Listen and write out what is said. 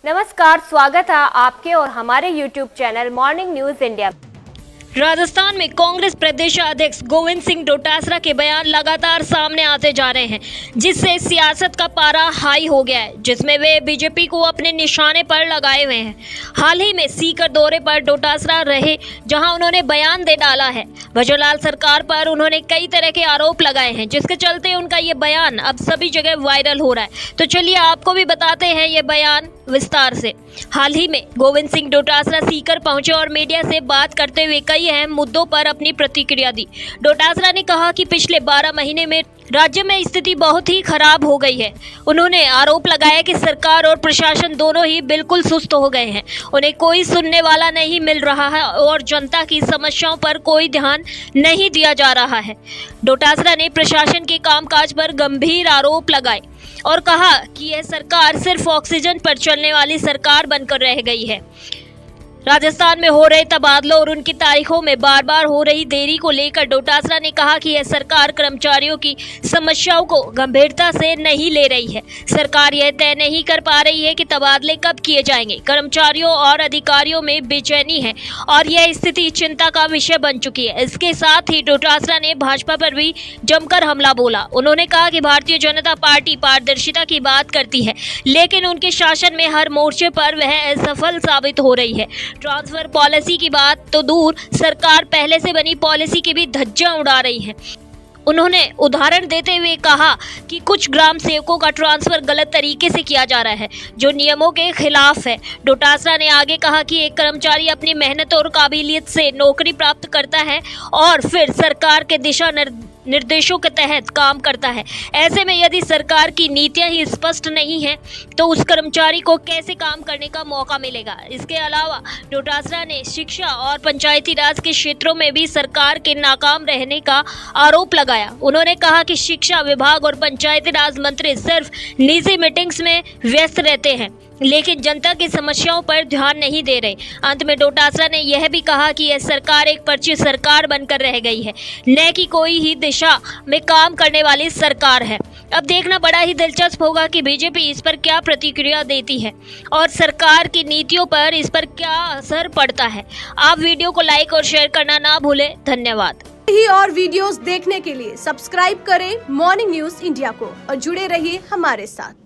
नमस्कार, स्वागत है आपके और हमारे YouTube channel morning news India. Rajasthan में कांग्रेस प्रदेश अध्यक्ष गोविंद सिंह डोटासरा के बयान लगातार सामने आते जा रहे हैं, जिससे सियासत का पारा हाई हो गया है, जिसमें वे बीजेपी को अपने निशाने पर लगाए हुए हैं। हाल ही में सीकर दौरे पर डोटासरा रहे, जहां उन्होंने बयान दे डाला है। वजूलाल सरकार पर उन्होंने कई तरह के आरोप लगाए हैं, जिसके चलते उनका ये बयान अब सभी जगह वायरल हो रहा है। तो चलिए आपको भी बताते हैं ये बयान विस्तार से। हाल ही में गोविंद सिंह डोटासरा सीकर पहुंचे और मीडिया से बात करते हुए कई अहम मुद्दों पर अपनी प्रतिक्रिया दी। डोटासरा ने कहा कि पिछले 12 महीने में राज्य में स्थिति बहुत ही खराब हो गई है। उन्होंने आरोप लगाया कि सरकार और प्रशासन दोनों ही बिल्कुल सुस्त हो गए हैं। उन्हें कोई सुनने वाला नहीं मिल रहा है और जनता की समस्याओं पर कोई ध्यान नहीं दिया जा रहा है। डोटासरा ने प्रशासन के कामकाज पर गंभीर आरोप लगाए और कहा कि यह सरकार सिर्फ ऑक्सीजन पर चलने वाली सरकार बनकर रह गई है। राजस्थान में हो रहे तबादलों और उनकी तारीखों में बार बार हो रही देरी को लेकर डोटासरा ने कहा कि यह सरकार कर्मचारियों की समस्याओं को गंभीरता से नहीं ले रही है। सरकार यह तय नहीं कर पा रही है कि तबादले कब किए जाएंगे। कर्मचारियों और अधिकारियों में बेचैनी है और यह स्थिति चिंता का विषय बन चुकी है। इसके साथ ही डोटासरा ने भाजपा पर भी जमकर हमला बोला। उन्होंने कहा कि भारतीय जनता पार्टी पारदर्शिता की बात करती है, लेकिन उनके शासन में हर मोर्चे पर वह असफल साबित हो रही है। ट्रांसफर पॉलिसी की बात तो दूर, सरकार पहले से बनी पॉलिसी की भी धज्जियां उड़ा रही है। उन्होंने उदाहरण देते हुए कहा कि कुछ ग्राम सेवकों का ट्रांसफर गलत तरीके से किया जा रहा है, जो नियमों के खिलाफ है। डोटासरा ने आगे कहा कि एक कर्मचारी अपनी मेहनत और काबिलियत से नौकरी प्राप्त करता है और फिर सरकार के दिशा निर्देशों के तहत काम करता है। ऐसे में यदि सरकार की नीतियां ही स्पष्ट नहीं है तो उस कर्मचारी को कैसे काम करने का मौका मिलेगा। इसके अलावा डोटासरा ने शिक्षा और पंचायती राज के क्षेत्रों में भी सरकार के नाकाम रहने का आरोप लगाया। उन्होंने कहा कि शिक्षा विभाग और पंचायती राज मंत्री सिर्फ निजी मीटिंग्स में व्यस्त रहते हैं, लेकिन जनता की समस्याओं पर ध्यान नहीं दे रहे। अंत में डोटासरा ने यह भी कहा कि यह सरकार एक पर्ची सरकार बनकर रह गई है, न कि कोई ही दिशा में काम करने वाली सरकार है। अब देखना बड़ा ही दिलचस्प होगा कि बीजेपी इस पर क्या प्रतिक्रिया देती है और सरकार की नीतियों पर इस पर क्या असर पड़ता है। आप वीडियो को लाइक और शेयर करना ना भूलें। धन्यवाद। ही और वीडियोस देखने के लिए सब्सक्राइब करें मॉर्निंग न्यूज इंडिया को और जुड़े रहिए हमारे साथ।